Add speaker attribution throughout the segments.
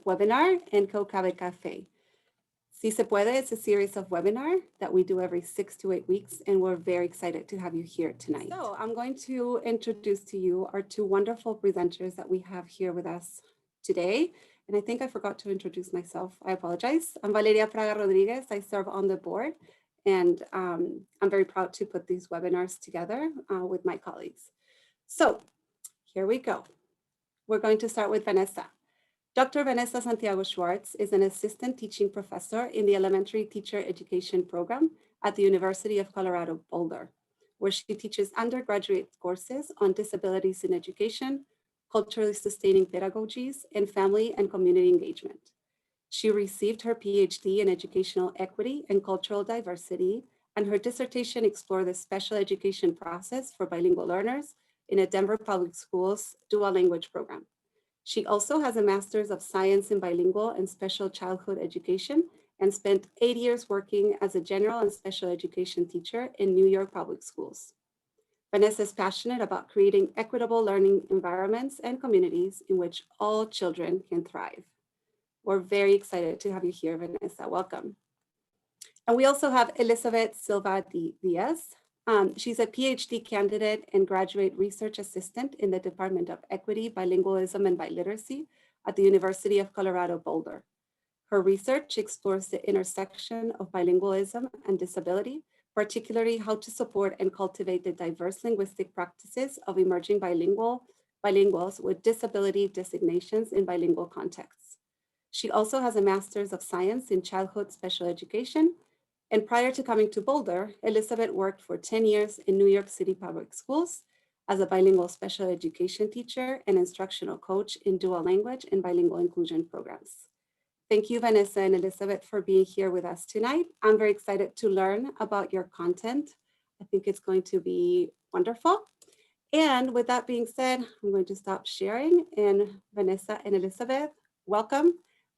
Speaker 1: webinar in CoCabe Cafe. Si se puede, it's a series of webinars that we do every 6 to 8 weeks, and we're very excited to have you here tonight. So I'm going to introduce to you our two wonderful presenters that we have here with us today. And I think I forgot to introduce myself. I apologize. I'm Valeria Fraga Rodriguez. I serve on the board, and I'm very proud to put these webinars together with my colleagues. So here we go. We're going to start with Vanessa. Dr. Vanessa Santiago Schwarz is an assistant teaching professor in the elementary teacher education program at the University of Colorado Boulder, where she teaches undergraduate courses on disabilities in education, culturally sustaining pedagogies, and family and community engagement. She received her PhD in educational equity and cultural diversity, and her dissertation explored the special education process for bilingual learners in a Denver Public Schools dual language program. She also has a Master's of Science in Bilingual and Special Childhood Education and spent 8 years working as a general and special education teacher in New York Public Schools. Vanessa is passionate about creating equitable learning environments and communities in which all children can thrive. We're very excited to have you here, Vanessa. Welcome. And we also have Elizabeth Silva Diaz. She's a PhD candidate and graduate research assistant in the Department of Equity, Bilingualism, and Biliteracy at the University of Colorado Boulder. Her research explores the intersection of bilingualism and disability, particularly how to support and cultivate the diverse linguistic practices of emerging bilinguals with disability designations in bilingual contexts. She also has a Master's of Science in Childhood Special Education. And prior to coming to Boulder, Elizabeth worked for 10 years in New York City Public Schools as a bilingual special education teacher and instructional coach in dual language and bilingual inclusion programs. Thank you, Vanessa and Elizabeth, for being here with us tonight. I'm very excited to learn about your content. I think it's going to be wonderful. And with that being said, I'm going to stop sharing. And Vanessa and Elizabeth, welcome.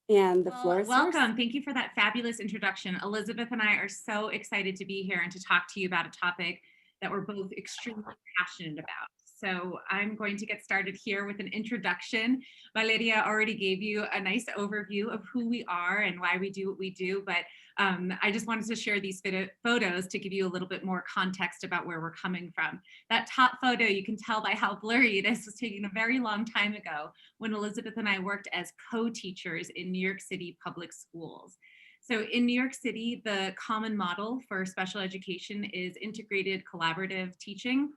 Speaker 1: And the floor is yours.
Speaker 2: Welcome. Thank you for that fabulous introduction. Elizabeth and I are so excited to be here and to talk to you about a topic that we're both extremely passionate about. So I'm going to get started here with an introduction. Valeria already gave you a nice overview of who we are and why we do what we do, but I just wanted to share these photos to give you a little bit more context about where we're coming from. That top photo, you can tell by how blurry it is, was taken a very long time ago when Elizabeth and I worked as co-teachers in New York City public schools. So in New York City, the common model for special education is integrated collaborative teaching.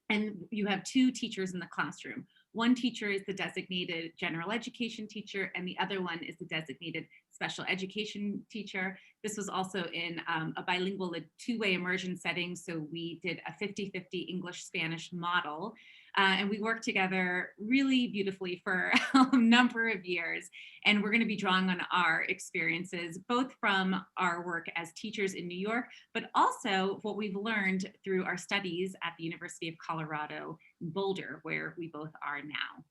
Speaker 2: And you have two teachers in the classroom. One teacher is the designated general education teacher, and the other one is the designated special education teacher. This was also in a bilingual, two-way immersion setting. So we did a 50-50 English-Spanish model. And we worked together really beautifully for a number of years. And we're going to be drawing on our experiences, both from our work as teachers in New York, but also what we've learned through our studies at the University of Colorado Boulder, where we both are now.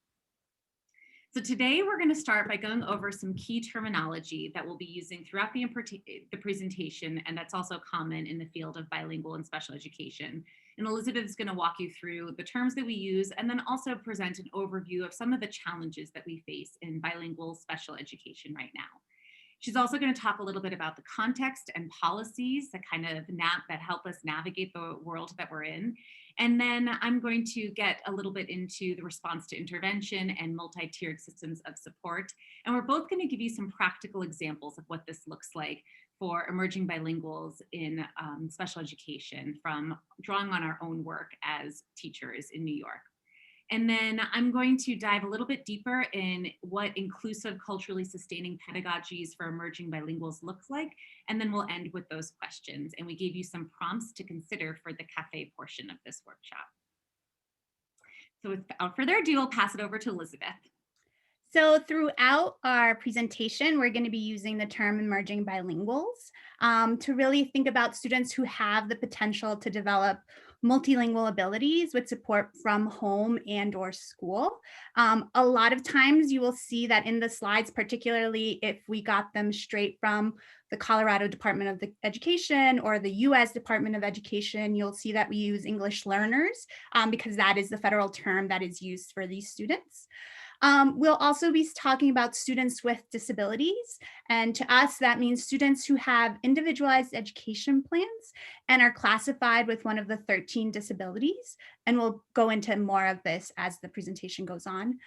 Speaker 2: So today we're going to start by going over some key terminology that we'll be using throughout the presentation, and that's also common in the field of bilingual and special education. And Elizabeth is going to walk you through the terms that we use and then also present an overview of some of the challenges that we face in bilingual special education right now. She's also going to talk a little bit about the context and policies that kind of that help us navigate the world that we're in. And then I'm going to get a little bit into the response to intervention and multi-tiered systems of support. And we're both going to give you some practical examples of what this looks like for emerging bilinguals in special education from drawing on our own work as teachers in New York. And then I'm going to dive a little bit deeper in what inclusive, culturally sustaining pedagogies for emerging bilinguals looks like. And then we'll end with those questions. And we gave you some prompts to consider for the cafe portion of this workshop. So without further ado, I'll pass it over to Elizabeth.
Speaker 3: So throughout our presentation, we're going to be using the term emerging bilinguals to really think about students who have the potential to develop multilingual abilities with support from home and or school. A lot of times you will see that in the slides, particularly if we got them straight from the Colorado Department of Education or the US Department of Education, you'll see that we use English learners because that is the federal term that is used for these students. We'll also be talking about students with disabilities. And to us, that means students who have individualized education plans and are classified with one of the 13 disabilities. And we'll go into more of this as the presentation goes on.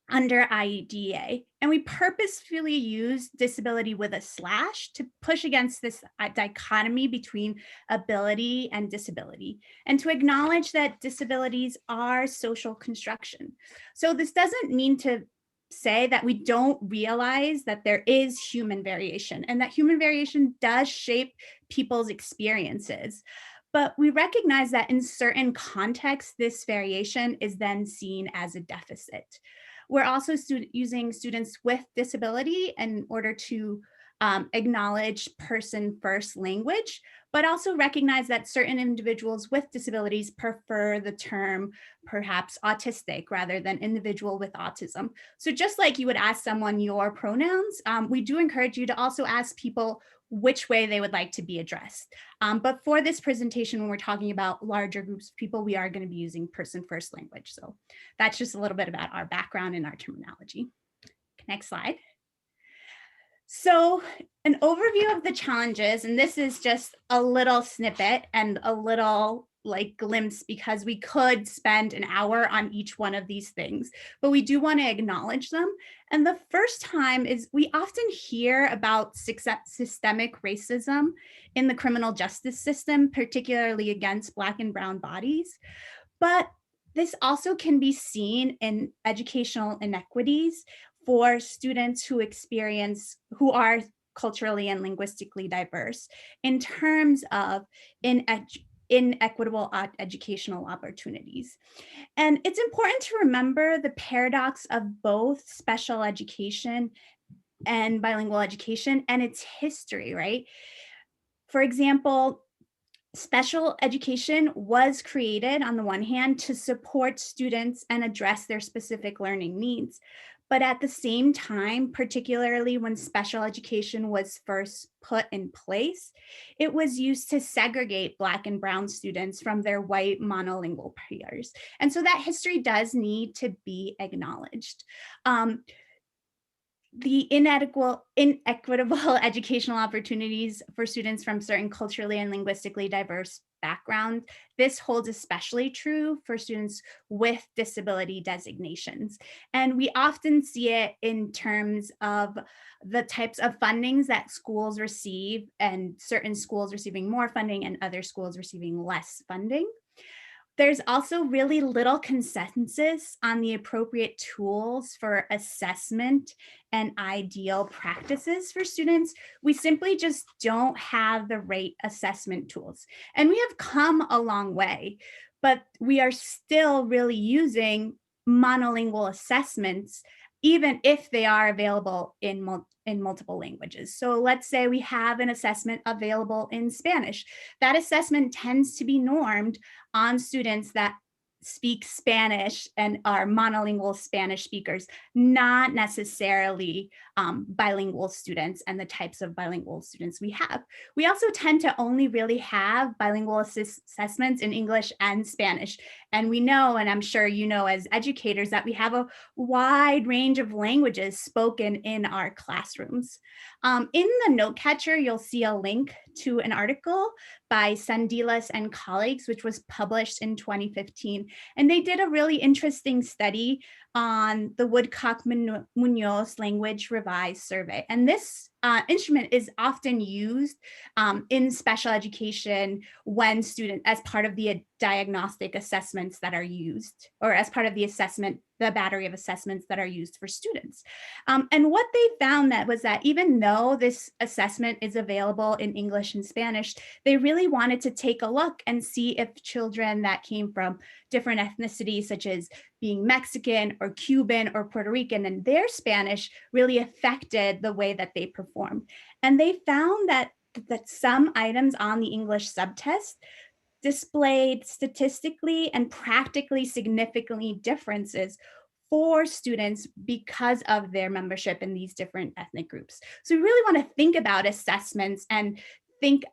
Speaker 3: Under IDEA. And we purposefully use disability with a slash to push against this dichotomy between ability and disability, and to acknowledge that disabilities are social construction. So this doesn't mean to say that we don't realize that there is human variation and that human variation does shape people's experiences. But we recognize that in certain contexts, this variation is then seen as a deficit. We're also using students with disability in order to acknowledge person first language, but also recognize that certain individuals with disabilities prefer the term perhaps autistic rather than individual with autism. So just like you would ask someone your pronouns, we do encourage you to also ask people which way they would like to be addressed. But for this presentation, when we're talking about larger groups of people, we are going to be using person first language. So that's just a little bit about our background and our terminology. Next slide. So an overview of the challenges, and this is just a little snippet and a little like glimpse because we could spend an hour on each one of these things, but we do want to acknowledge them. And the first time is we often hear about systemic racism in the criminal justice system, particularly against Black and brown bodies. But this also can be seen in educational inequities for students who are culturally and linguistically diverse in terms of inequitable educational opportunities. And it's important to remember the paradox of both special education and bilingual education and its history, right? For example, special education was created on the one hand to support students and address their specific learning needs. But at the same time, particularly when special education was first put in place, it was used to segregate Black and brown students from their white monolingual peers. And so that history does need to be acknowledged. The inequitable educational opportunities for students from certain culturally and linguistically diverse backgrounds, this holds especially true for students with disability designations. And we often see it in terms of the types of fundings that schools receive, and certain schools receiving more funding and other schools receiving less funding. There's also really little consensus on the appropriate tools for assessment and ideal practices for students. We simply just don't have the right assessment tools. And we have come a long way, but we are still really using monolingual assessments, even if they are available in multiple languages. So let's say we have an assessment available in Spanish. That assessment tends to be normed on students that speak Spanish and are monolingual Spanish speakers, not necessarily bilingual students and the types of bilingual students we have. We also tend to only really have bilingual assessments in English and Spanish. And we know, and I'm sure you know as educators, that we have a wide range of languages spoken in our classrooms. In the note catcher, you'll see a link to an article by Diaz and colleagues, which was published in 2015. And they did a really interesting study on the Woodcock-Munoz Language Revised Survey. And this instrument is often used in special education when students, as part of the diagnostic assessments that are used, or as part of the assessment, the battery of assessments that are used for students. And what they found was that even though this assessment is available in English and Spanish, they really wanted to take a look and see if children that came from different ethnicities, such as being Mexican or Cuban or Puerto Rican, and their Spanish really affected the way that they performed. And they found that some items on the English subtest displayed statistically and practically significantly differences for students because of their membership in these different ethnic groups. So we really want to think about assessments and think,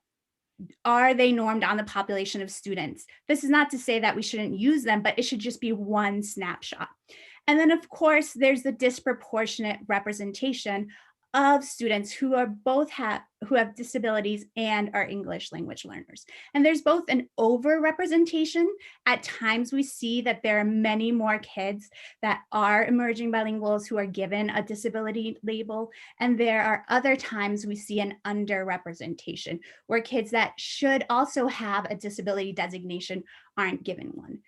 Speaker 3: are they normed on the population of students? This is not to say that we shouldn't use them, but it should just be one snapshot. And then of course, there's the disproportionate representation of students who are who have disabilities and are English language learners. And there's both an overrepresentation. At times we see that there are many more kids that are emerging bilinguals who are given a disability label. And there are other times we see an underrepresentation where kids that should also have a disability designation aren't given one.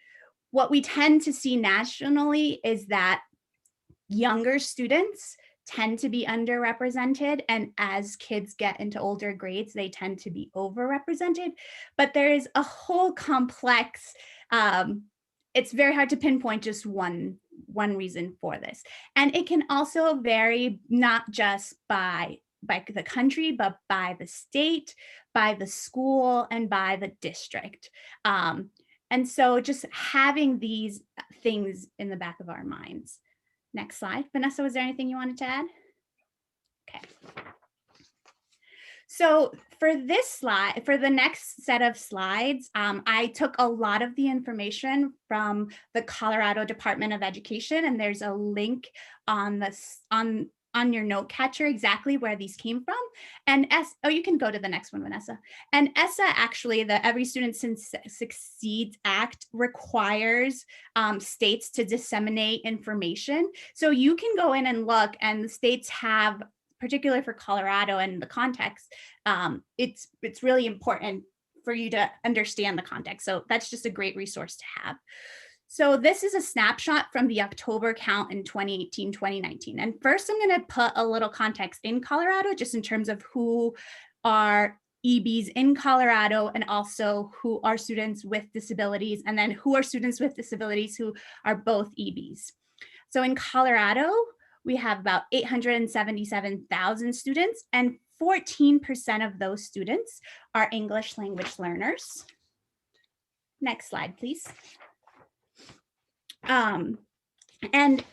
Speaker 3: What we tend to see nationally is that younger students tend to be underrepresented, and as kids get into older grades, they tend to be overrepresented. But there is a whole complex, it's very hard to pinpoint just one reason for this. And it can also vary not just by the country, but by the state, by the school, and by the district. And so just having these things in the back of our minds. Next slide. Vanessa, was there anything you wanted to add? Okay. So for this slide, for the next set of slides, I took a lot of the information from the Colorado Department of Education, and there's a link on this on your note catcher exactly where these came from. And you can go to the next one, Vanessa. And ESSA, actually, the Every Student Succeeds Act requires states to disseminate information. So you can go in and look, and the states have, particularly for Colorado and the context, it's really important for you to understand the context. So that's just a great resource to have. So this is a snapshot from the October count in 2018, 2019. And first I'm going to put a little context in Colorado, just in terms of who are EBs in Colorado, and also who are students with disabilities, and then who are students with disabilities who are both EBs. So in Colorado, we have about 877,000 students, and 14% of those students are English language learners. Next slide, please. And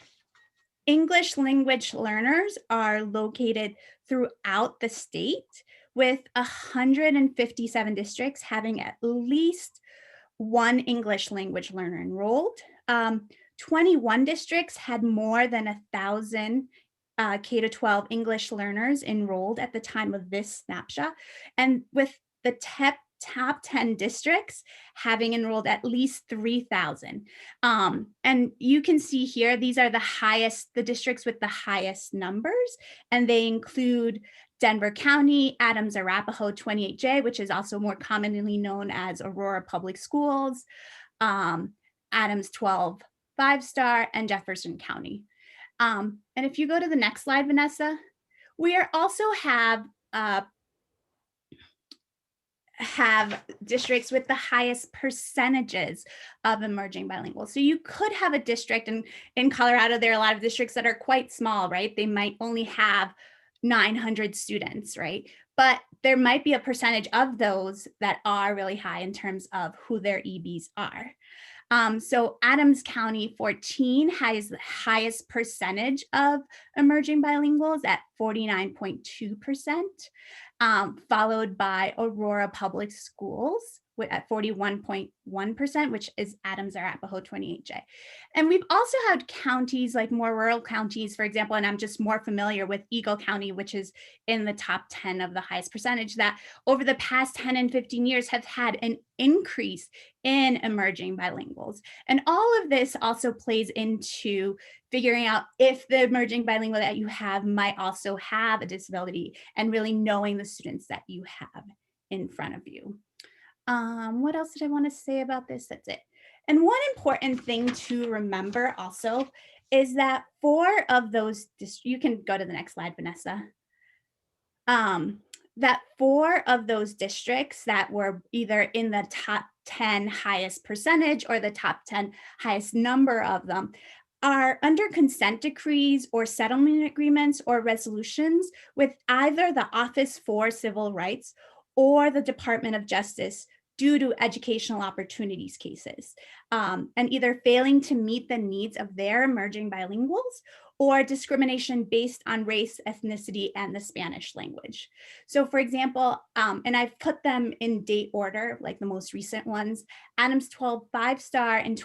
Speaker 3: English language learners are located throughout the state, with 157 districts having at least one English language learner enrolled. 21 districts had more than 1,000 K-12 English learners enrolled at the time of this snapshot. And with the top 10 districts having enrolled at least 3,000. And you can see here, these are the districts with the highest numbers, and they include Denver County, Adams Arapahoe 28J, which is also more commonly known as Aurora Public Schools, Adams 12 5-star, and Jefferson County. And if you go to the next slide, Vanessa, we also have districts with the highest percentages of emerging bilinguals. So you could have a district, and in Colorado, there are a lot of districts that are quite small, right? They might only have 900 students, right? But there might be a percentage of those that are really high in terms of who their EBs are. So Adams County 14 has the highest percentage of emerging bilinguals at 49.2%, followed by Aurora Public Schools at 41.1%, which is Adams Arapahoe 28J. And we've also had counties, like more rural counties, for example, and I'm just more familiar with Eagle County, which is in the top 10 of the highest percentage, that over the past 10 and 15 years have had an increase in emerging bilinguals. And all of this also plays into figuring out if the emerging bilingual that you have might also have a disability, and really knowing the students that you have in front of you. What else did I want to say about this? That's it. And one important thing to remember also is that 4 of those, you can go to the next slide, Vanessa. That 4 of those districts that were either in the top 10 highest percentage or the top 10 highest number of them are under consent decrees or settlement agreements or resolutions with either the Office for Civil Rights or the Department of Justice due to educational opportunities cases, and either failing to meet the needs of their emerging bilinguals or discrimination based on race, ethnicity, and the Spanish language. So for example, and I've put them in date order, like the most recent ones, Adams 12 5-star in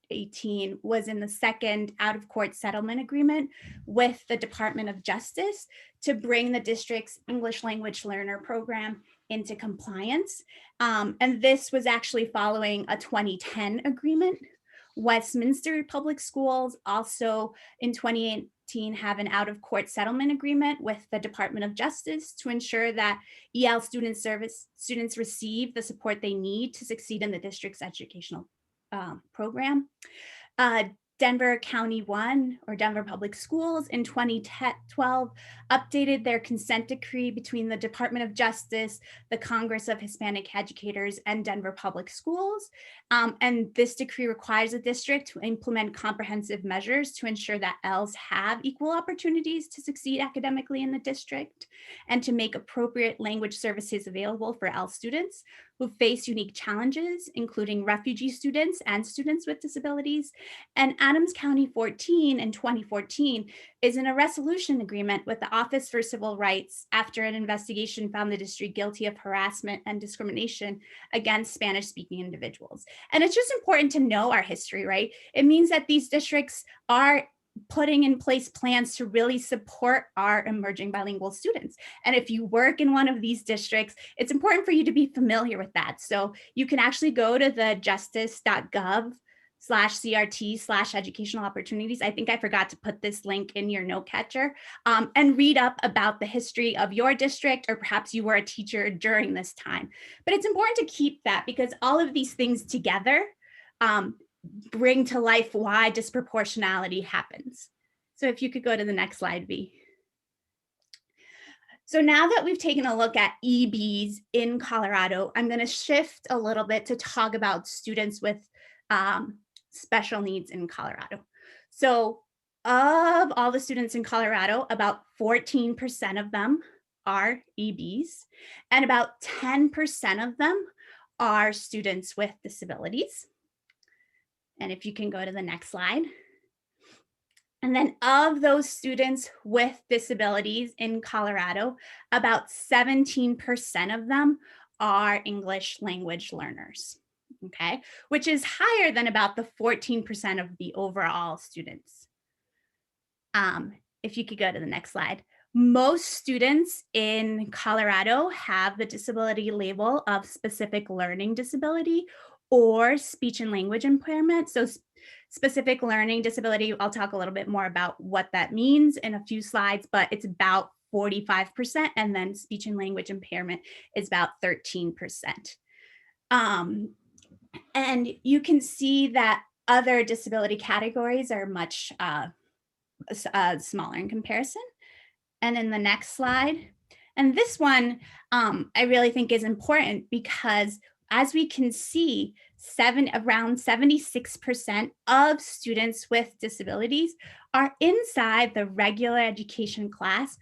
Speaker 3: 2018 was in the second out-of-court settlement agreement with the Department of Justice to bring the district's English language learner program into compliance. And this was actually following a 2010 agreement. Westminster Public Schools also in 2018 have an out-of-court settlement agreement with the Department of Justice to ensure that EL students receive the support they need to succeed in the district's educational program. Denver County 1 or Denver Public Schools in 2012 updated their consent decree between the Department of Justice, the Congress of Hispanic Educators, and Denver Public Schools. And this decree requires the district to implement comprehensive measures to ensure that ELs have equal opportunities to succeed academically in the district and to make appropriate language services available for EL students who face unique challenges, including refugee students and students with disabilities. And Adams County 14 in 2014 is in a resolution agreement with the Office for Civil Rights after an investigation found the district guilty of harassment and discrimination against Spanish-speaking individuals. And it's just important to know our history, right? It means that these districts are putting in place plans to really support our emerging bilingual students. And if you work in one of these districts, it's important for you to be familiar with that. So you can actually go to the justice.gov/CRT/educational opportunities. I think I forgot to put this link in your note catcher, and read up about the history of your district, or perhaps you were a teacher during this time. But it's important to keep that because all of these things together bring to life why disproportionality happens. So if you could go to the next slide, V. So now that we've taken a look at EBs in Colorado, I'm going to shift a little bit to talk about students with special needs in Colorado. So of all the students in Colorado, about 14% of them are EBs, and about 10% of them are students with disabilities. And if you can go to the next slide. And then of those students with disabilities in Colorado, about 17% of them are English language learners, okay? Which is higher than about the 14% of the overall students. If you could go to the next slide. Most students in Colorado have the disability label of specific learning disability or speech and language impairment. So specific learning disability, I'll talk a little bit more about what that means in a few slides, but it's about 45%, and then speech and language impairment is about 13%. And you can see that other disability categories are much smaller in comparison. And in the next slide, and this one I really think is important because as we can see, around 76% of students with disabilities are inside the regular education class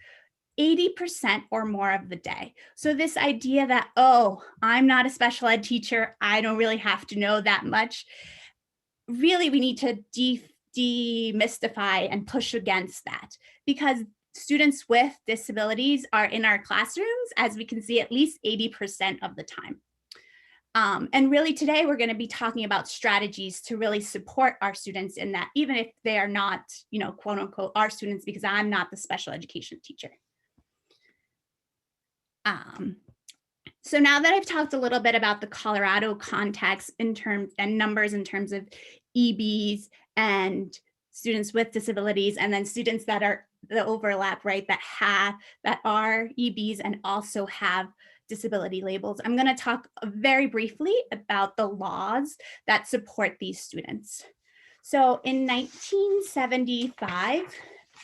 Speaker 3: 80% or more of the day. So this idea that, oh, I'm not a special ed teacher, I don't really have to know that much, really we need to demystify and push against that, because students with disabilities are in our classrooms, as we can see, at least 80% of the time. And really today we're going to be talking about strategies to really support our students in that, even if they are not, you know, quote unquote, our students, because I'm not the special education teacher. So now that I've talked a little bit about the Colorado context in terms and numbers in terms of EBs and students with disabilities, and then students that are the overlap, right, that are EBs and also have disability labels, I'm going to talk very briefly about the laws that support these students. So in 1975,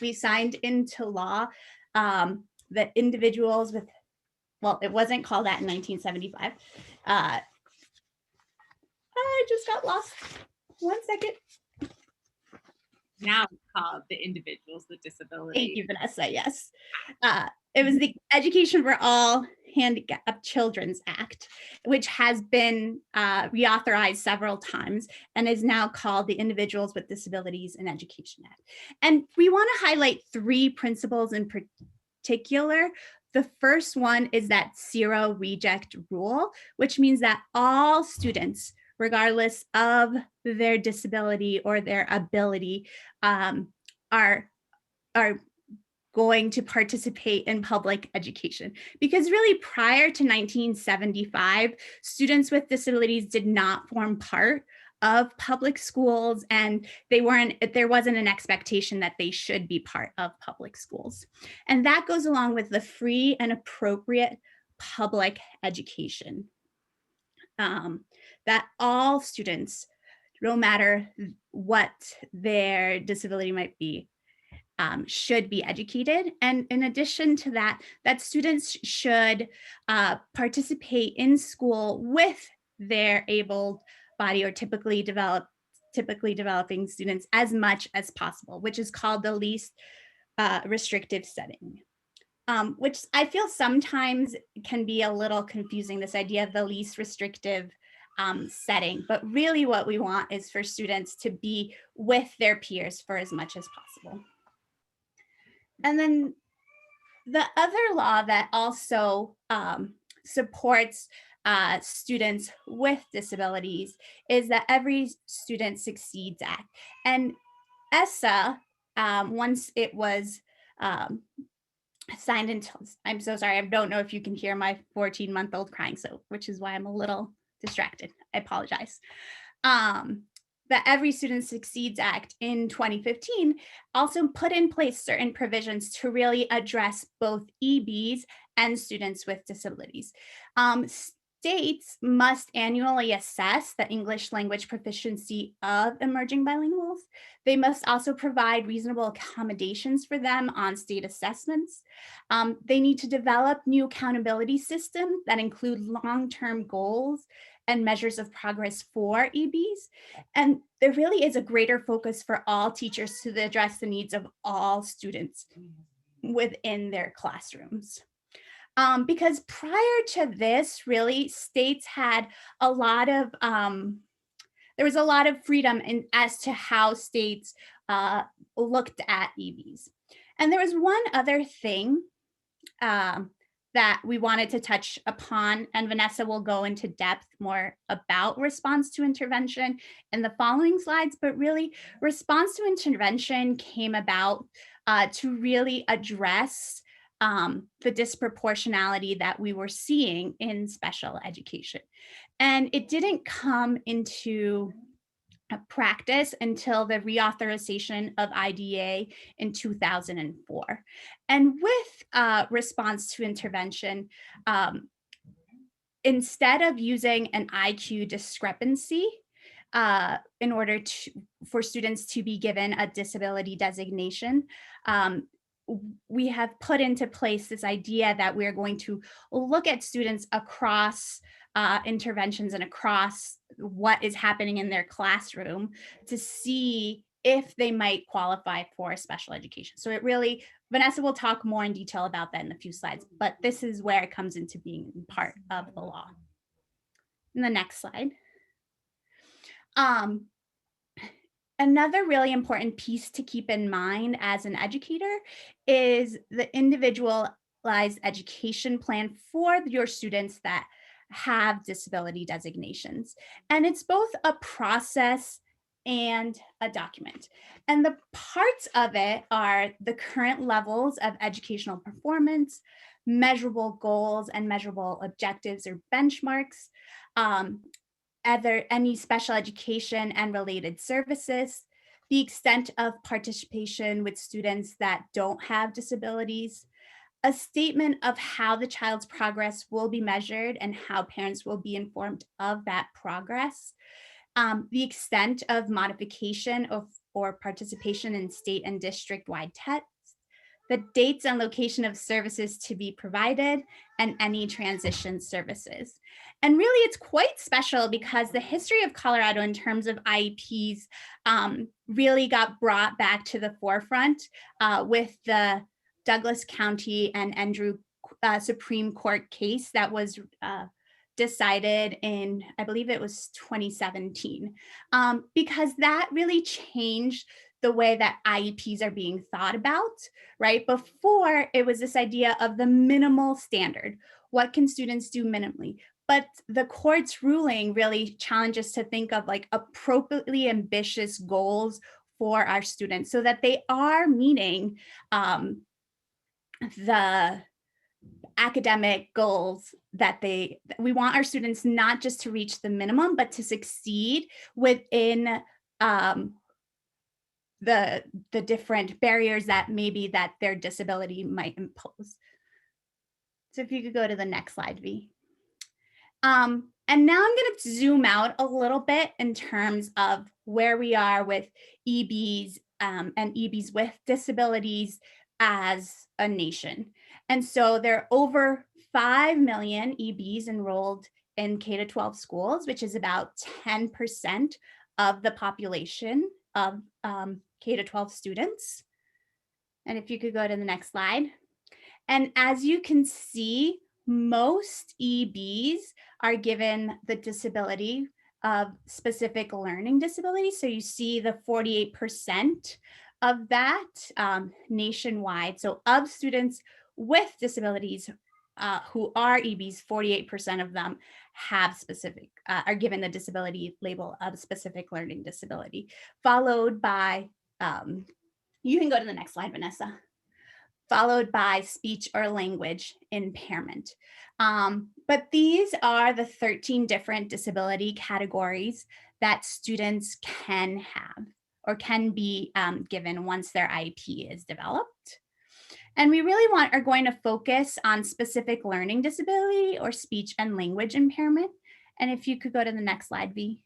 Speaker 3: we signed into law that individuals with, well, it wasn't called that in 1975. I just got lost. 1 second.
Speaker 2: Now it's called the Individuals with Disabilities.
Speaker 3: Thank you, Vanessa. Yes. It was the Education for All Handicapped Children's Act, which has been reauthorized several times and is now called the Individuals with Disabilities in Education Act. And we want to highlight 3 principles in particular. The first one is that zero reject rule, which means that all students, regardless of their disability or their ability, are going to participate in public education. Because really prior to 1975, students with disabilities did not form part of public schools, and there wasn't an expectation that they should be part of public schools. And that goes along with the free and appropriate public education. That all students, no matter what their disability might be, should be educated. And in addition to that, that students should participate in school with their able body or typically developing students as much as possible, which is called the least restrictive setting. Which I feel sometimes can be a little confusing, this idea of the least restrictive setting, but really what we want is for students to be with their peers for as much as possible. And then the other law that also supports students with disabilities is that Every Student Succeeds Act. And ESSA, once it was signed into, I'm so sorry, I don't know if you can hear my 14-month-old crying, which is why I'm a little distracted. I apologize. The Every Student Succeeds Act in 2015 also put in place certain provisions to really address both EBs and students with disabilities. States must annually assess the English language proficiency of emerging bilinguals. They must also provide reasonable accommodations for them on state assessments. They need to develop new accountability systems that include long-term goals and measures of progress for EBs. And there really is a greater focus for all teachers to address the needs of all students within their classrooms. Because prior to this, really, states had a lot of, there was a lot of freedom as to how states looked at EBs. And there was one other thing that we wanted to touch upon, and Vanessa will go into depth more about response to intervention in the following slides, but really response to intervention came about to really address the disproportionality that we were seeing in special education. And it didn't come into practice until the reauthorization of IDA in 2004. And with response to intervention, instead of using an IQ discrepancy in order for students to be given a disability designation, we have put into place this idea that we're going to look at students across interventions and across what is happening in their classroom to see if they might qualify for special education. So it really, Vanessa will talk more in detail about that in a few slides, but this is where it comes into being part of the law. In the next slide. Another really important piece to keep in mind as an educator is the individualized education plan for your students that have disability designations. And it's both a process and a document. And the parts of it are the current levels of educational performance, measurable goals and measurable objectives or benchmarks, any special education and related services, the extent of participation with students that don't have disabilities, a statement of how the child's progress will be measured and how parents will be informed of that progress, the extent of modification or participation in state and district-wide tests, the dates and location of services to be provided, and any transition services. And really, it's quite special because the history of Colorado in terms of IEPs really got brought back to the forefront with the Douglas County and Andrew Supreme Court case that was decided in, I believe it was 2017, because that really changed the way that IEPs are being thought about, right? Before, it was this idea of the minimal standard. What can students do minimally? but the court's ruling really challenges to think of like appropriately ambitious goals for our students so that they are meeting the academic goals that we want our students not just to reach the minimum, but to succeed within the different barriers that maybe that their disability might impose. So if you could go to the next slide, V. And now I'm going to zoom out a little bit in terms of where we are with EBs and EBs with disabilities as a nation. And so there are over 5 million EBs enrolled in K-12 schools, which is about 10% of the population of K-12 students. And if you could go to the next slide. And as you can see, most EBs are given the disability of specific learning disability. So you see the 48% of that nationwide. So of students with disabilities who are EBs, 48% of them have are given the disability label of specific learning disability, followed by, you can go to the next slide, Vanessa, followed by speech or language impairment. But these are the 13 different disability categories that students can have or can be given once their IEP is developed. And we really are going to focus on specific learning disability or speech and language impairment. And if you could go to the next slide, V.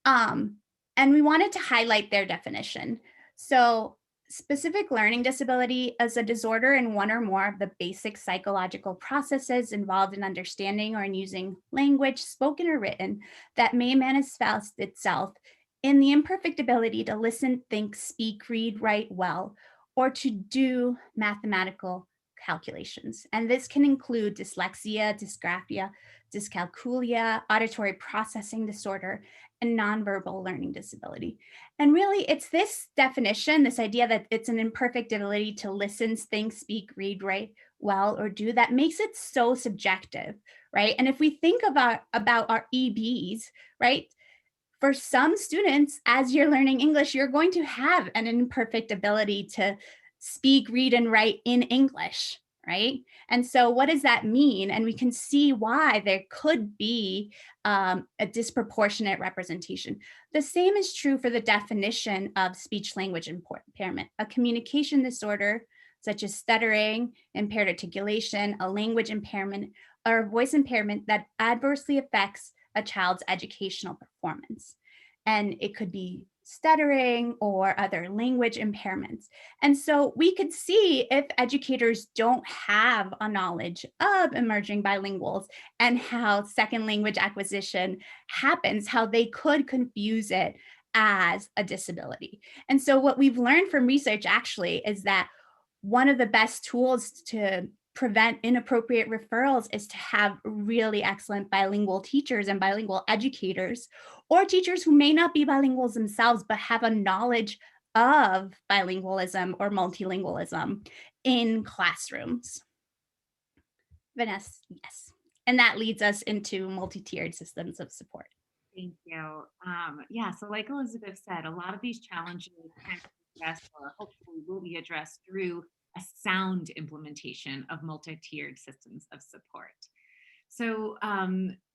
Speaker 3: And we wanted to highlight their definition. So specific learning disability is a disorder in one or more of the basic psychological processes involved in understanding or in using language, spoken or written, that may manifest itself in the imperfect ability to listen, think, speak, read, write well, or to do mathematical calculations. And this can include dyslexia, dysgraphia, dyscalculia, auditory processing disorder, and nonverbal learning disability. And really, it's this definition, this idea that it's an imperfect ability to listen, think, speak, read, write well, or do, that makes it so subjective, right? And if we think about our EBs, right? For some students, as you're learning English, you're going to have an imperfect ability to speak, read, and write in English, right? And so what does that mean? And we can see why there could be a disproportionate representation. The same is true for the definition of speech language impairment, a communication disorder such as stuttering, impaired articulation, a language impairment, or a voice impairment that adversely affects a child's educational performance. And it could be stuttering or other language impairments. And so we could see if educators don't have a knowledge of emerging bilinguals and how second language acquisition happens, how they could confuse it as a disability. And so what we've learned from research actually is that one of the best tools to prevent inappropriate referrals is to have really excellent bilingual teachers and bilingual educators, or teachers who may not be bilinguals themselves, but have a knowledge of bilingualism or multilingualism in classrooms. Vanessa, yes. And that leads us into multi-tiered systems of support.
Speaker 2: Thank you. Yeah, so like Elizabeth said, a lot of these challenges can be addressed or hopefully will be addressed through a sound implementation of multi-tiered systems of support. So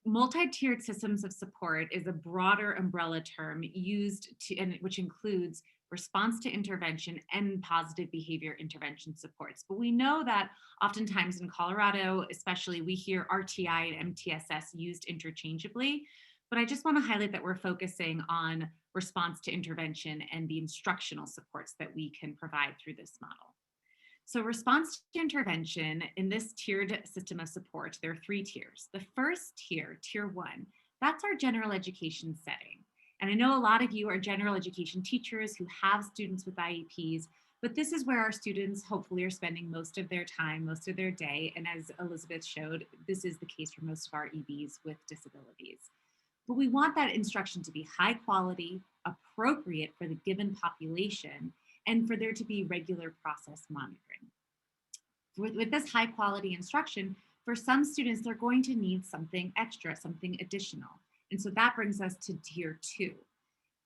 Speaker 2: multi-tiered systems of support is a broader umbrella term used to, and which includes response to intervention and positive behavior intervention supports. But we know that oftentimes in Colorado, especially, we hear RTI and MTSS used interchangeably. But I just want to highlight that we're focusing on response to intervention and the instructional supports that we can provide through this model. So response to intervention in this tiered system of support, there are 3 tiers. The first tier, tier 1, that's our general education setting. And I know a lot of you are general education teachers who have students with IEPs, but this is where our students hopefully are spending most of their time, most of their day. And as Elizabeth showed, this is the case for most of our EBs with disabilities. But we want that instruction to be high quality, appropriate for the given population, and for there to be regular process monitoring. With this high quality instruction, For some students, they're going to need something extra, something additional. And so that brings us to tier 2.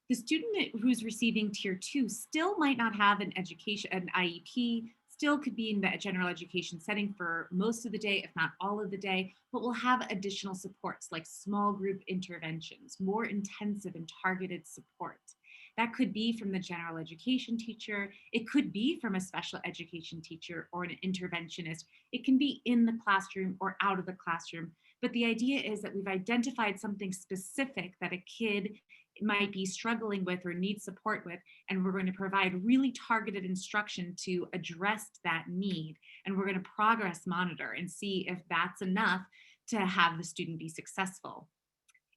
Speaker 2: The student who's receiving tier 2 still might not have an IEP, still could be in the general education setting for most of the day, if not all of the day, but will have additional supports like small group interventions, more intensive and targeted support. That could be from the general education teacher. It could be from a special education teacher or an interventionist. It can be in the classroom or out of the classroom. But the idea is that we've identified something specific that a kid might be struggling with or needs support with, and we're going to provide really targeted instruction to address that need. And we're going to progress monitor and see if that's enough to have the student be successful.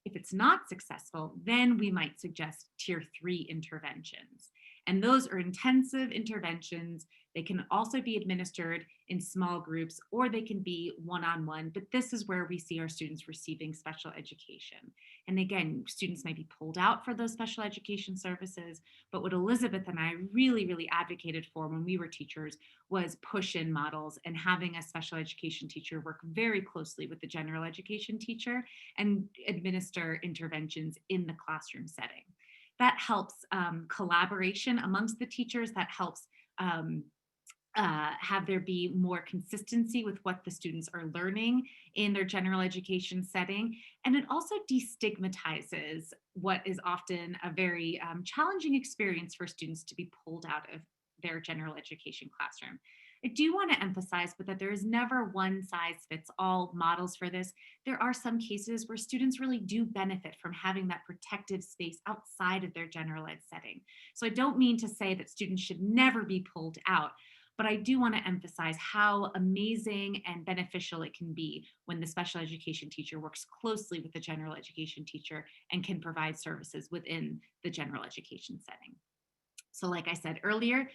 Speaker 2: If it's not successful, then we might suggest tier 3 interventions. And those are intensive interventions. They can also be administered in small groups, or they can be one-on-one, but this is where we see our students receiving special education. And again, students might be pulled out for those special education services, but what Elizabeth and I really advocated for when we were teachers was push-in models and having a special education teacher work very closely with the general education teacher and administer interventions in the classroom setting. That helps collaboration amongst the teachers. That helps have there be more consistency with what the students are learning in their general education setting. And it also destigmatizes what is often a very challenging experience for students to be pulled out of their general education classroom. I do want to emphasize, but that there is never one size fits all models for this. There are some cases where students really do benefit from having that protective space outside of their general ed setting. So I don't mean to say that students should never be pulled out, but I do want to emphasize how amazing and beneficial it can be when the special education teacher works closely with the general education teacher and can provide services within the general education setting. So like I said earlier,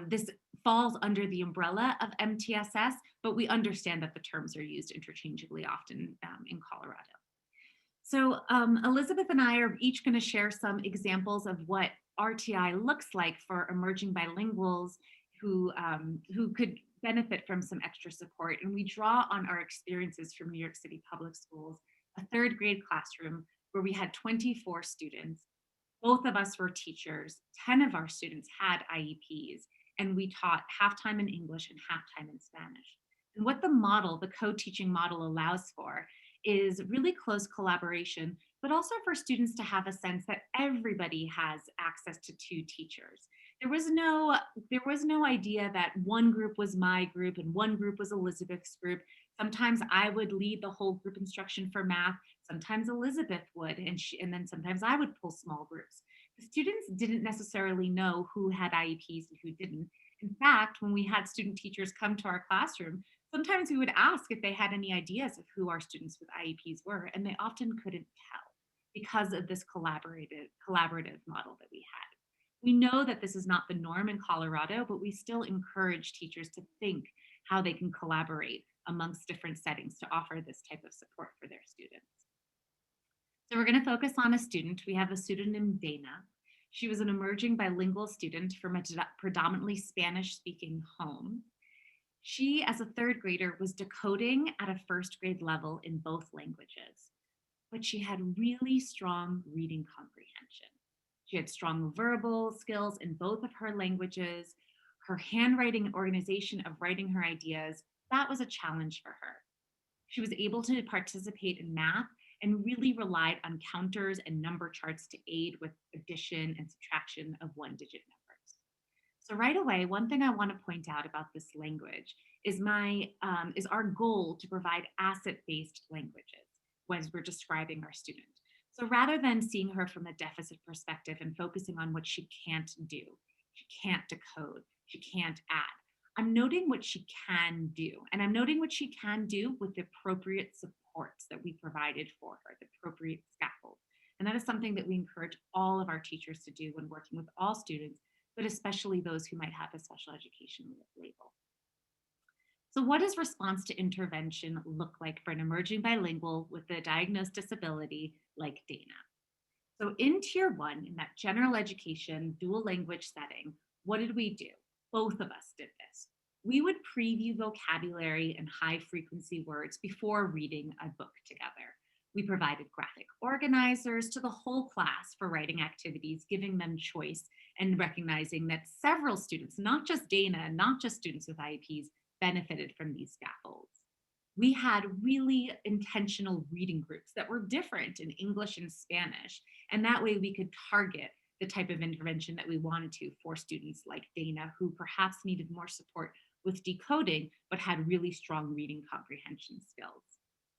Speaker 2: this falls under the umbrella of MTSS, but we understand that the terms are used interchangeably often in Colorado. So Elizabeth and I are each going to share some examples of what RTI looks like for emerging bilinguals who could benefit from some extra support. And we draw on our experiences from New York City Public Schools, a 3rd grade classroom where we had 24 students. Both of us were teachers. 10 of our students had IEPs, and we taught half-time in English and half-time in Spanish. And what the model, the co-teaching model, allows for is really close collaboration, but also for students to have a sense that everybody has access to 2 teachers. There was no idea that one group was my group and one group was Elizabeth's group. Sometimes I would lead the whole group instruction for math. Sometimes Elizabeth would, and then sometimes I would pull small groups. The students didn't necessarily know who had IEPs and who didn't. In fact, when we had student teachers come to our classroom, sometimes we would ask if they had any ideas of who our students with IEPs were, and they often couldn't tell because of this collaborative model that we had. We know that this is not the norm in Colorado, but we still encourage teachers to think how they can collaborate amongst different settings to offer this type of support for their students. So we're going to focus on a student. We have a student named Dana. She was an emerging bilingual student from a predominantly Spanish-speaking home. She, as a 3rd grader, was decoding at a 1st grade level in both languages, but she had really strong reading comprehension. She had strong verbal skills in both of her languages. Her handwriting and organization of writing her ideas, that was a challenge for her. She was able to participate in math and really relied on counters and number charts to aid with addition and subtraction of 1-digit numbers. So right away, one thing I want to point out about this language is our goal to provide asset-based languages as we're describing our student. So rather than seeing her from a deficit perspective and focusing on what she can't do, she can't decode, she can't add, I'm noting what she can do. And I'm noting what she can do with the appropriate supports that we provided for her, the appropriate scaffold. And that is something that we encourage all of our teachers to do when working with all students, but especially those who might have a special education label. So what does response to intervention look like for an emerging bilingual with a diagnosed disability like Dana? So in tier 1, in that general education dual language setting, what did we do? Both of us did this. We would preview vocabulary and high frequency words before reading a book together. We provided graphic organizers to the whole class for writing activities, giving them choice and recognizing that several students, not just Dana, not just students with IEPs, benefited from these scaffolds. We had really intentional reading groups that were different in English and Spanish, and that way we could target the type of intervention that we wanted to for students like Dana, who perhaps needed more support with decoding, but had really strong reading comprehension skills.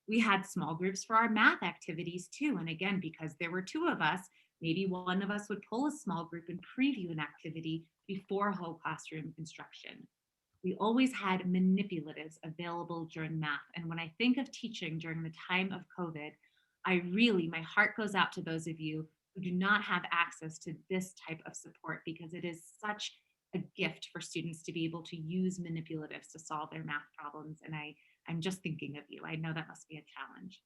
Speaker 2: We had small groups for our math activities too. And again, because there were two of us, maybe one of us would pull a small group and preview an activity before whole classroom instruction. We always had manipulatives available during math. And when I think of teaching during the time of COVID, my heart goes out to those of you who do not have access to this type of support, because it is such a gift for students to be able to use manipulatives to solve their math problems. And I'm just thinking of you. I know that must be a challenge.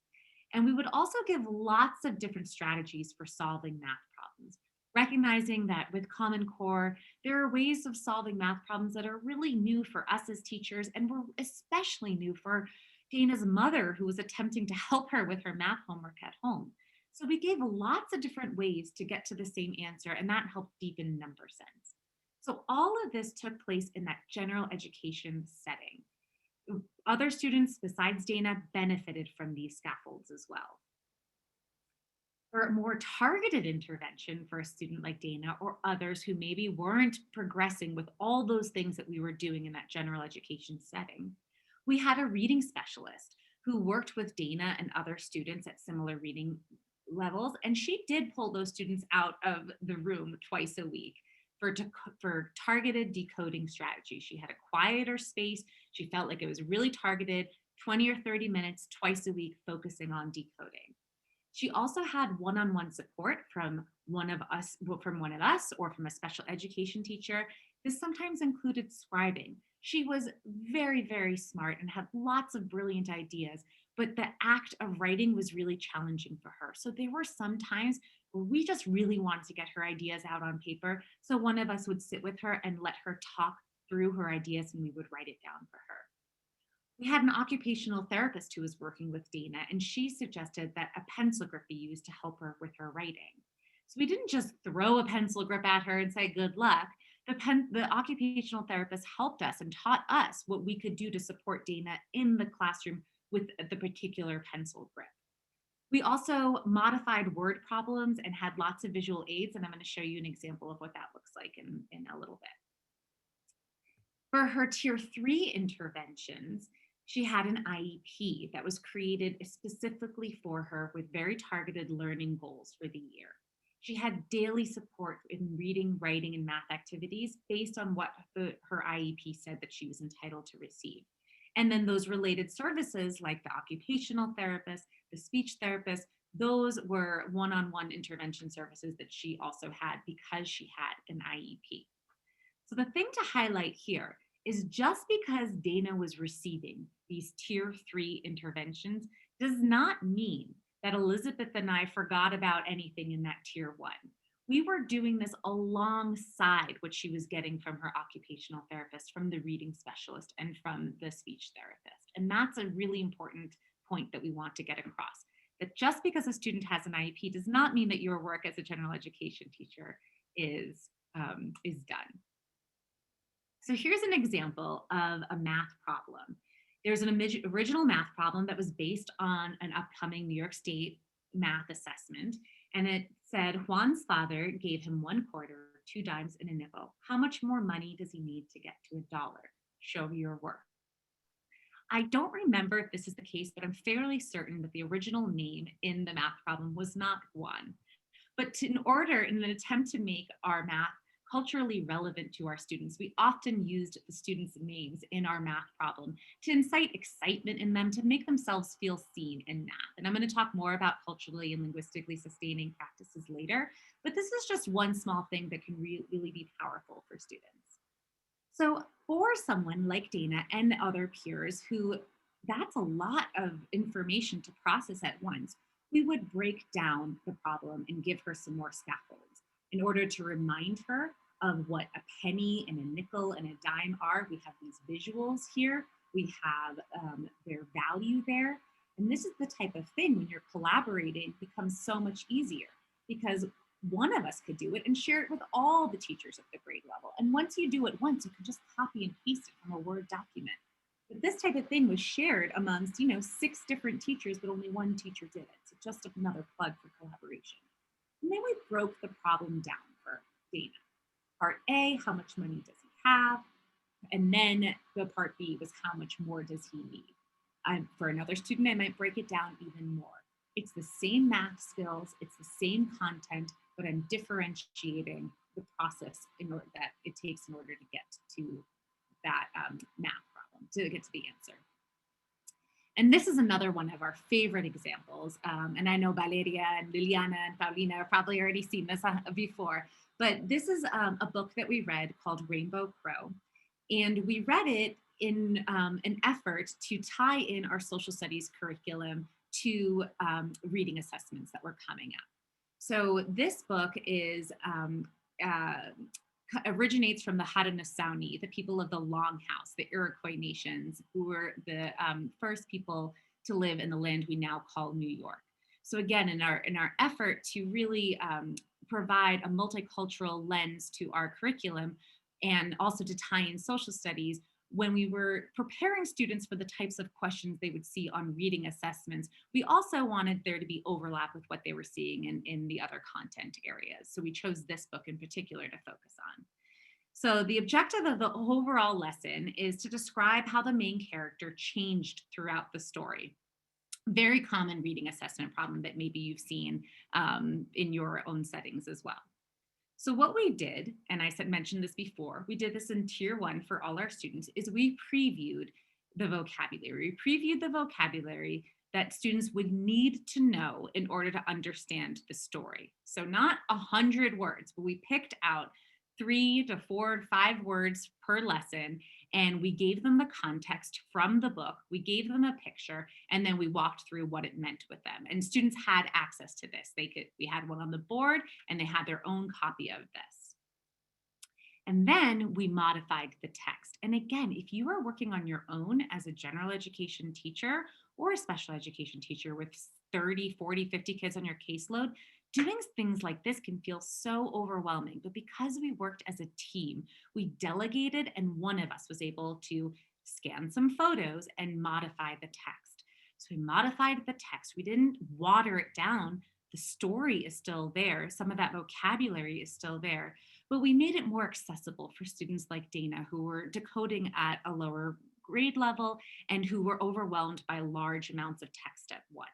Speaker 2: And we would also give lots of different strategies for solving math problems, recognizing that with Common Core, there are ways of solving math problems that are really new for us as teachers, and were especially new for Dana's mother, who was attempting to help her with her math homework at home. So we gave lots of different ways to get to the same answer, and that helped deepen number sense. So all of this took place in that general education setting. Other students besides Dana benefited from these scaffolds as well. For a more targeted intervention for a student like Dana or others who maybe weren't progressing with all those things that we were doing in that general education setting, we had a reading specialist who worked with Dana and other students at similar reading levels, and she did pull those students out of the room twice a week for targeted decoding strategy. She had a quieter space. She felt like it was really targeted, 20 or 30 minutes twice a week, focusing on decoding. She also had one-on-one support from one of us or from a special education teacher. This sometimes included scribing. She was very, very smart and had lots of brilliant ideas, but the act of writing was really challenging for her. So there were some times where we just really wanted to get her ideas out on paper. So one of us would sit with her and let her talk through her ideas, and we would write it down for her. We had an occupational therapist who was working with Dana, and she suggested that a pencil grip be used to help her with her writing. So we didn't just throw a pencil grip at her and say, good luck. The occupational therapist helped us and taught us what we could do to support Dana in the classroom with the particular pencil grip. We also modified word problems and had lots of visual aids, and I'm going to show you an example of what that looks like in a little bit. For her tier 3 interventions, she had an IEP that was created specifically for her with very targeted learning goals for the year. She had daily support in reading, writing, and math activities based on what her IEP said that she was entitled to receive. And then those related services like the occupational therapist, the speech therapist, those were one-on-one intervention services that she also had because she had an IEP. So the thing to highlight here is just because Dana was receiving these tier 3 interventions does not mean that Elizabeth and I forgot about anything in that tier 1. We were doing this alongside what she was getting from her occupational therapist, from the reading specialist, and from the speech therapist. And that's a really important point that we want to get across, that just because a student has an IEP does not mean that your work as a general education teacher is done. So here's an example of a math problem. There's an original math problem that was based on an upcoming New York State math assessment. And it said, Juan's father gave him 1 quarter, 2 dimes, and a nickel. How much more money does he need to get to $1? Show me your work. I don't remember if this is the case, but I'm fairly certain that the original name in the math problem was not Juan. But in an attempt to make our math culturally relevant to our students, we often used the students' names in our math problem to incite excitement in them, to make themselves feel seen in math. And I'm going to talk more about culturally and linguistically sustaining practices later, but this is just one small thing that can really be powerful for students. So for someone like Dana and other peers who that's a lot of information to process at once, we would break down the problem and give her some more scaffolds in order to remind her of what a penny and a nickel and a dime are. We have these visuals here. We have their value there. And this is the type of thing when you're collaborating becomes so much easier because one of us could do it and share it with all the teachers at the grade level. And once you do it once, you can just copy and paste it from a Word document. But this type of thing was shared amongst, 6 different teachers, but only one teacher did it. So just another plug for collaboration. And then we broke the problem down for Dana. Part A, how much money does he have? And then the part B was how much more does he need? For another student, I might break it down even more. It's the same math skills, it's the same content, but I'm differentiating the process in order that it takes in order to get to that math problem, to get to the answer. And this is another one of our favorite examples. And I know Valeria and Liliana and Paulina have probably already seen this before, but this is a book that we read called Rainbow Crow. And we read it in an effort to tie in our social studies curriculum to reading assessments that were coming up. So this book is originates from the Haudenosaunee, the people of the Longhouse, the Iroquois nations, who were the first people to live in the land we now call New York. So again, in our effort to really provide a multicultural lens to our curriculum and also to tie in social studies, when we were preparing students for the types of questions they would see on reading assessments, we also wanted there to be overlap with what they were seeing in the other content areas. So we chose this book in particular to focus on. So the objective of the overall lesson is to describe how the main character changed throughout the story. Very common reading assessment problem that maybe you've seen in your own settings as well. So what we did, and I mentioned this before, we did this in Tier 1 for all our students, is we previewed the vocabulary. We previewed the vocabulary that students would need to know in order to understand the story. So not 100 words, but we picked out 3 to 4 to 5 words per lesson, and we gave them the context from the book, we gave them a picture, and then we walked through what it meant with them. And students had access to this. We had one on the board, and they had their own copy of this. And then we modified the text. And again, if you are working on your own as a general education teacher or a special education teacher with 30, 40, 50 kids on your caseload, doing things like this can feel so overwhelming, but because we worked as a team, we delegated and one of us was able to scan some photos and modify the text. So we modified the text. We didn't water it down. The story is still there. Some of that vocabulary is still there, but we made it more accessible for students like Dana, who were decoding at a lower grade level and who were overwhelmed by large amounts of text at once.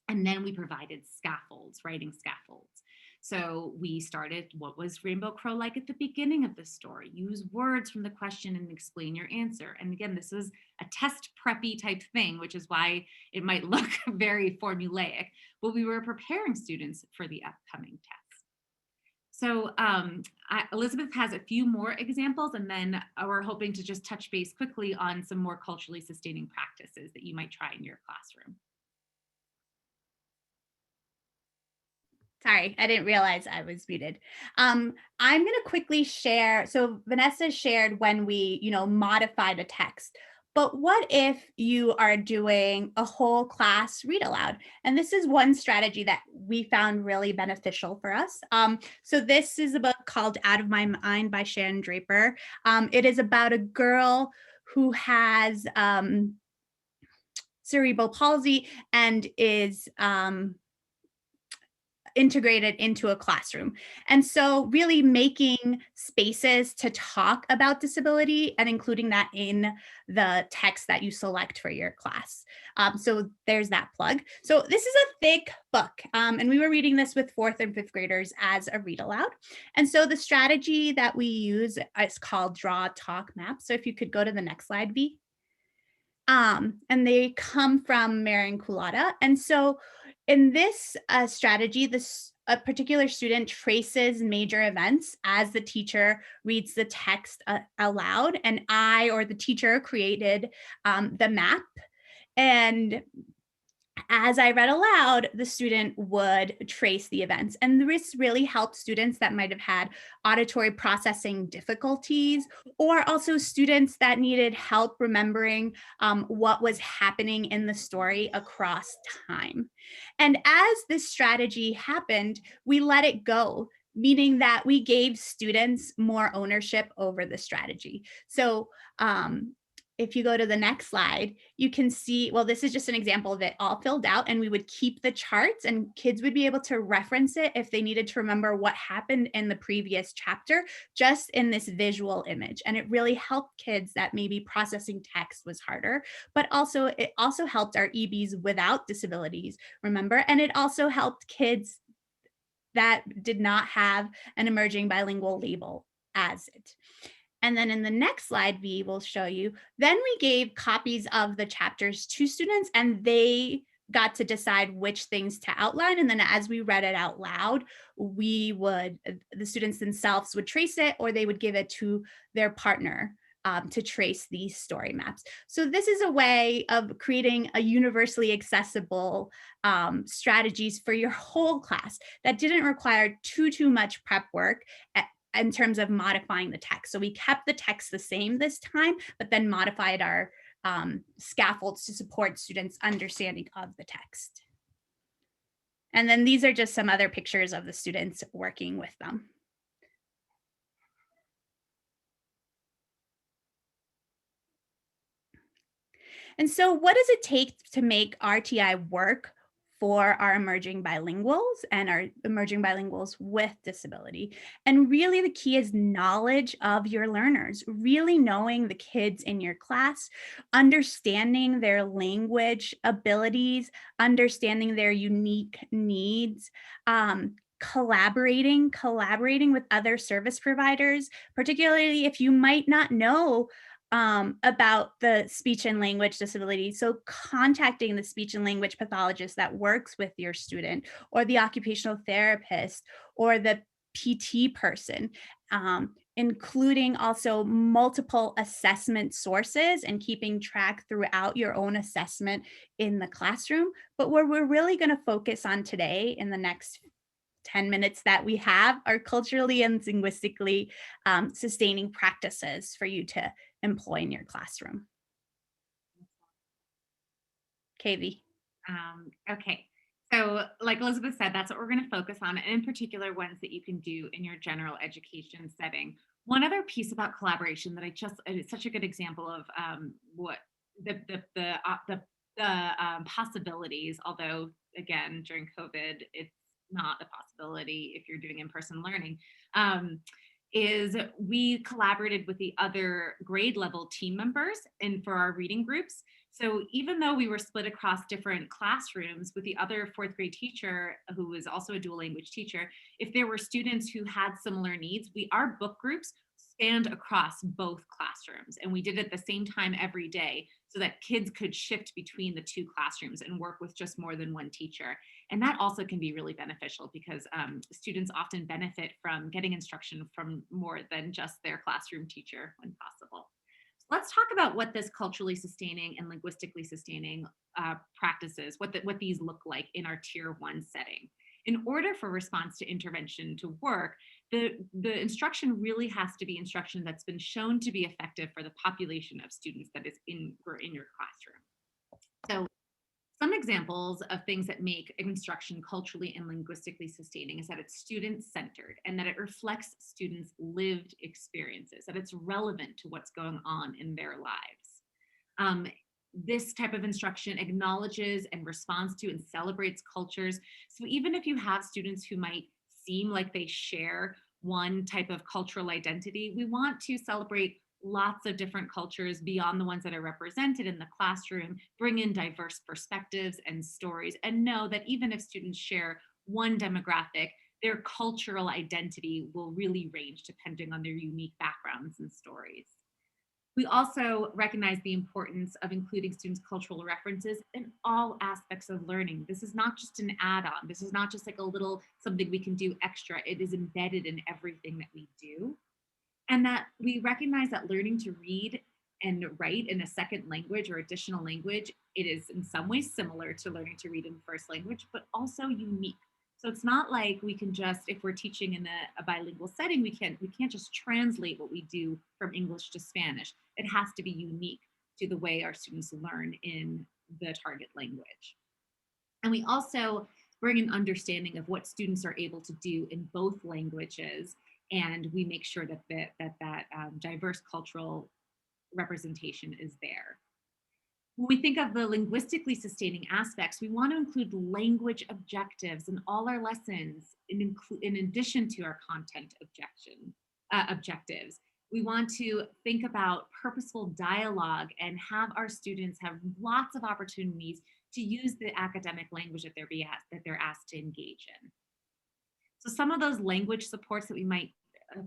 Speaker 2: And then we provided scaffolds, writing scaffolds. So we started, what was Rainbow Crow like at the beginning of the story? Use words from the question and explain your answer. And again, this is a test preppy type thing, which is why it might look very formulaic, but we were preparing students for the upcoming test. So Elizabeth has a few more examples, and then we're hoping to just touch base quickly on some more culturally sustaining practices that you might try in your classroom.
Speaker 3: Sorry, I didn't realize I was muted. I'm going to quickly share. So Vanessa shared when we, modified a text. But what if you are doing a whole class read aloud? And this is one strategy that we found really beneficial for us. So this is a book called Out of My Mind by Sharon Draper. It is about a girl who has cerebral palsy and is integrated into a classroom. And so really making spaces to talk about disability and including that in the text that you select for your class. So there's that plug. So this is a thick book. And we were reading this with 4th and 5th graders as a read aloud. And so the strategy that we use is called draw talk map. So if you could go to the next slide, V. And they come from Marin Kulata. And so in this strategy, a particular student traces major events as the teacher reads the text aloud, and I or the teacher created the map. And as I read aloud, the student would trace the events. And this really helped students that might have had auditory processing difficulties, or also students that needed help remembering what was happening in the story across time. And as this strategy happened, we let it go, meaning that we gave students more ownership over the strategy. So if you go to the next slide, you can see, well, this is just an example of it all filled out, and we would keep the charts and kids would be able to reference it if they needed to remember what happened in the previous chapter, just in this visual image. And it really helped kids that maybe processing text was harder, but also it also helped our EBs without disabilities, remember? And it also helped kids that did not have an emerging bilingual label as it. And then in the next slide, we will show you, then we gave copies of the chapters to students and they got to decide which things to outline. And then as we read it out loud, the students themselves would trace it, or they would give it to their partner to trace these story maps. So this is a way of creating a universally accessible strategies for your whole class that didn't require too much prep work in terms of modifying the text. So we kept the text the same this time, but then modified our scaffolds to support students' understanding of the text. And then these are just some other pictures of the students working with them. And so what does it take to make RTI work for our emerging bilinguals and our emerging bilinguals with disability? And really the key is knowledge of your learners, really knowing the kids in your class, understanding their language abilities, understanding their unique needs, collaborating with other service providers, particularly if you might not know about the speech and language disability. So contacting the speech and language pathologist that works with your student, or the occupational therapist, or the PT person, including also multiple assessment sources and keeping track throughout your own assessment in the classroom. But what we're really going to focus on today in the next 10 minutes that we have are culturally and linguistically sustaining practices for you to employ in your classroom. Katie.
Speaker 2: Okay, so like Elizabeth said, that's what we're going to focus on, and in particular ones that you can do in your general education setting. One other piece about collaboration that it's such a good example of what the possibilities, although again, during COVID, it's not a possibility if you're doing in-person learning, is we collaborated with the other grade level team members and for our reading groups. So even though we were split across different classrooms with the other fourth grade teacher, who was also a dual language teacher, if there were students who had similar needs, our book groups spanned across both classrooms. And we did it at the same time every day so that kids could shift between the two classrooms and work with just more than one teacher. And that also can be really beneficial because students often benefit from getting instruction from more than just their classroom teacher when possible. So let's talk about what this culturally sustaining and linguistically sustaining practices, what these look like in our tier 1 setting. In order for response to intervention to work, the instruction really has to be instruction that's been shown to be effective for the population of students that is in your classroom. So some examples of things that make instruction culturally and linguistically sustaining is that it's student-centered and that it reflects students' lived experiences, that it's relevant to what's going on in their lives. This type of instruction acknowledges and responds to and celebrates cultures. So even if you have students who might seem like they share one type of cultural identity, we want to celebrate lots of different cultures beyond the ones that are represented in the classroom, bring in diverse perspectives and stories, and know that even if students share one demographic, their cultural identity will really range depending on their unique backgrounds and stories. We also recognize the importance of including students' cultural references in all aspects of learning. This is not just an add-on. This is not just like a little something we can do extra. It is embedded in everything that we do. And that we recognize that learning to read and write in a second language or additional language, it is in some ways similar to learning to read in first language, but also unique. So it's not like we can just, if we're teaching in a bilingual setting, we can't just translate what we do from English to Spanish. It has to be unique to the way our students learn in the target language. And we also bring an understanding of what students are able to do in both languages, and we make sure that that diverse cultural representation is there. When we think of the linguistically sustaining aspects, we want to include language objectives in all our lessons in addition to our content objectives. We want to think about purposeful dialogue and have our students have lots of opportunities to use the academic language that they're asked to engage in. So some of those language supports that we might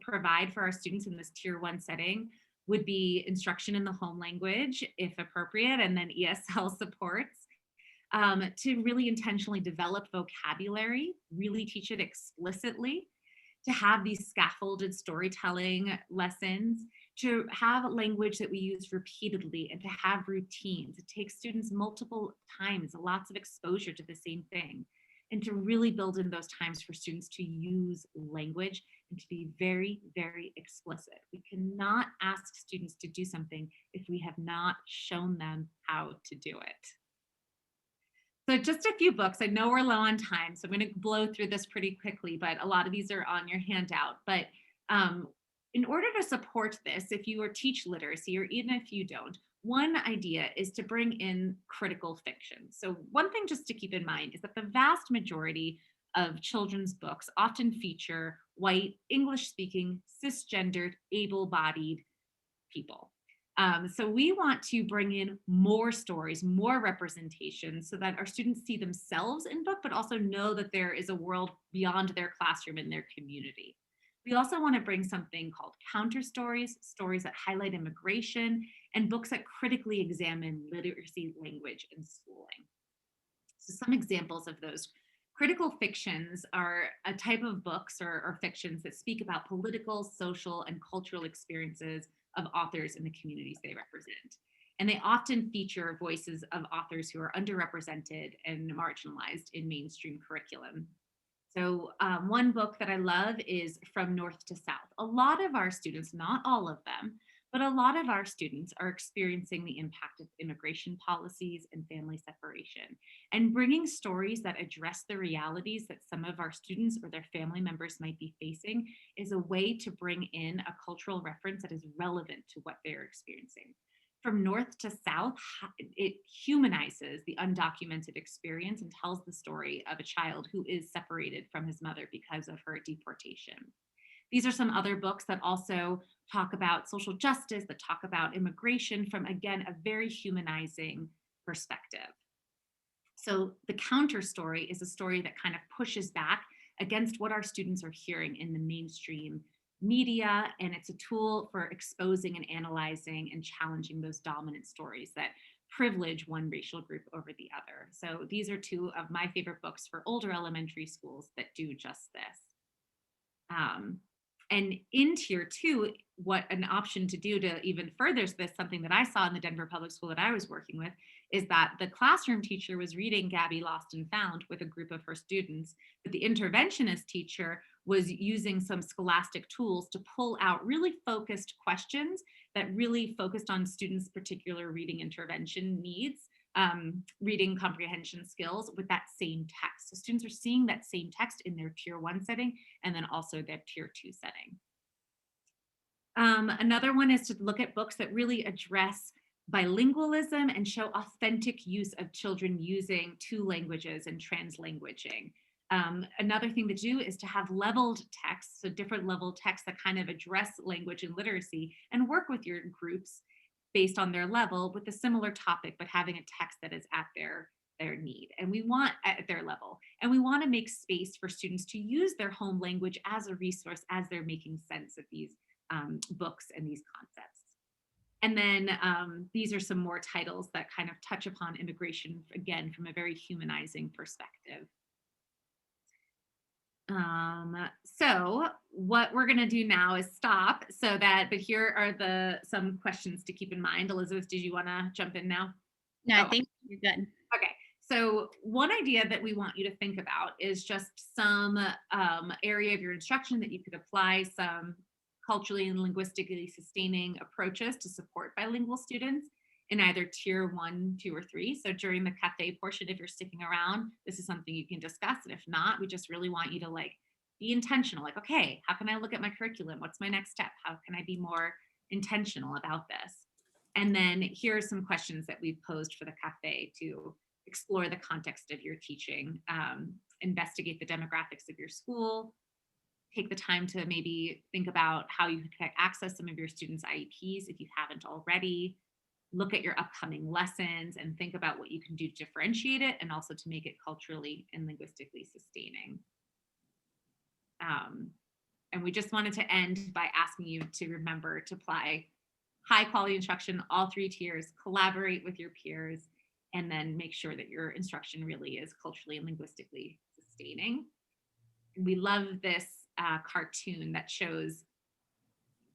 Speaker 2: provide for our students in this tier 1 setting would be instruction in the home language, if appropriate, and then ESL supports to really intentionally develop vocabulary, really teach it explicitly, to have these scaffolded storytelling lessons, to have language that we use repeatedly, and to have routines. It takes students multiple times, lots of exposure to the same thing, and to really build in those times for students to use language and to be very, very explicit. We cannot ask students to do something if we have not shown them how to do it. So just a few books. I know we're low on time, so I'm going to blow through this pretty quickly, but a lot of these are on your handout. But in order to support this, if you teach literacy, or even if you don't, one idea is to bring in critical fiction. So one thing just to keep in mind is that the vast majority of children's books often feature white, English-speaking, cisgendered, able-bodied people. So we want to bring in more stories, more representation, so that our students see themselves in book, but also know that there is a world beyond their classroom and their community. We also want to bring something called CounterStories, stories that highlight immigration, and books that critically examine literacy, language, and schooling. So some examples of those critical fictions are a type of books or fictions that speak about political, social, and cultural experiences of authors in the communities they represent. And they often feature voices of authors who are underrepresented and marginalized in mainstream curriculum. So one book that I love is From North to South. A lot of our students, not all of them, but a lot of our students are experiencing the impact of immigration policies and family separation. And bringing stories that address the realities that some of our students or their family members might be facing is a way to bring in a cultural reference that is relevant to what they're experiencing. From North to South, it humanizes the undocumented experience and tells the story of a child who is separated from his mother because of her deportation. These are some other books that also talk about social justice, that talk about immigration from, again, a very humanizing perspective. So the CounterStory is a story that kind of pushes back against what our students are hearing in the mainstream media, and it's a tool for exposing and analyzing and challenging those dominant stories that privilege one racial group over the other. So these are two of my favorite books for older elementary schools that do just this. And in tier 2, what an option to do to even further this, something that I saw in the Denver Public School that I was working with, is that the classroom teacher was reading Gabby Lost and Found with a group of her students, but the interventionist teacher was using some scholastic tools to pull out really focused questions that really focused on students' particular reading intervention needs, reading comprehension skills with that same text. So students are seeing that same text in their tier 1 setting and then also their tier 2 setting. Another one is to look at books that really address bilingualism and show authentic use of children using 2 languages and translanguaging. Another thing to do is to have leveled texts, so different level texts that kind of address language and literacy, and work with your groups based on their level with a similar topic, but having a text that is at their need. And we want at their level. And we want to make space for students to use their home language as a resource as they're making sense of these books and these concepts. And then these are some more titles that kind of touch upon immigration, again, from a very humanizing perspective. So what we're going to do now is stop but here are some questions to keep in mind. Elizabeth, did you want to jump in now?
Speaker 3: No, I
Speaker 2: Oh.
Speaker 3: think you're good.
Speaker 2: Okay. So one idea that we want you to think about is just some area of your instruction that you could apply some culturally and linguistically sustaining approaches to support bilingual students in either tier 1, 2, or 3. So during the cafe portion, if you're sticking around, this is something you can discuss. And if not, we just really want you to be intentional. Okay, how can I look at my curriculum? What's my next step? How can I be more intentional about this? And then here are some questions that we've posed for the cafe to explore the context of your teaching, investigate the demographics of your school, take the time to maybe think about how you can access some of your students' IEPs if you haven't already, look at your upcoming lessons and think about what you can do to differentiate it and also to make it culturally and linguistically sustaining. And we just wanted to end by asking you to remember to apply high quality instruction, all 3 tiers, collaborate with your peers, and then make sure that your instruction really is culturally and linguistically sustaining. And we love this cartoon that shows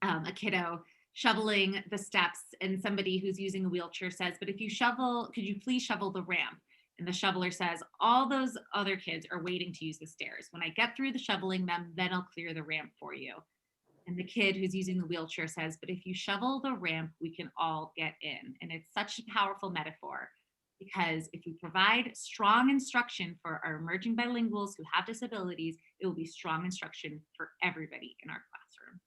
Speaker 2: a kiddo shoveling the steps, and somebody who's using a wheelchair says, but if you shovel, could you please shovel the ramp? And the shoveler says, all those other kids are waiting to use the stairs. When I get through the shoveling them, then I'll clear the ramp for you. And the kid who's using the wheelchair says, but if you shovel the ramp, we can all get in. And it's such a powerful metaphor, because if we provide strong instruction for our emerging bilinguals who have disabilities, it will be strong instruction for everybody in our classroom.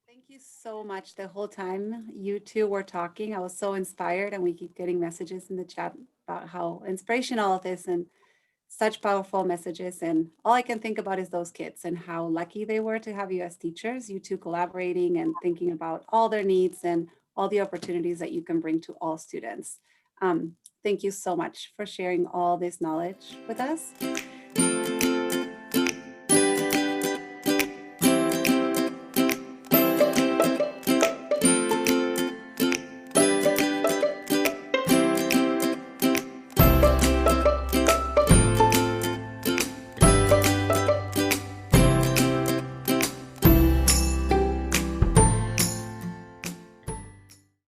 Speaker 1: Thank you so much. The whole time you two were talking, I was so inspired, and we keep getting messages in the chat about how inspirational it is and such powerful messages. And all I can think about is those kids and how lucky they were to have you as teachers, you two collaborating and thinking about all their needs and all the opportunities that you can bring to all students. Thank you so much for sharing all this knowledge with us.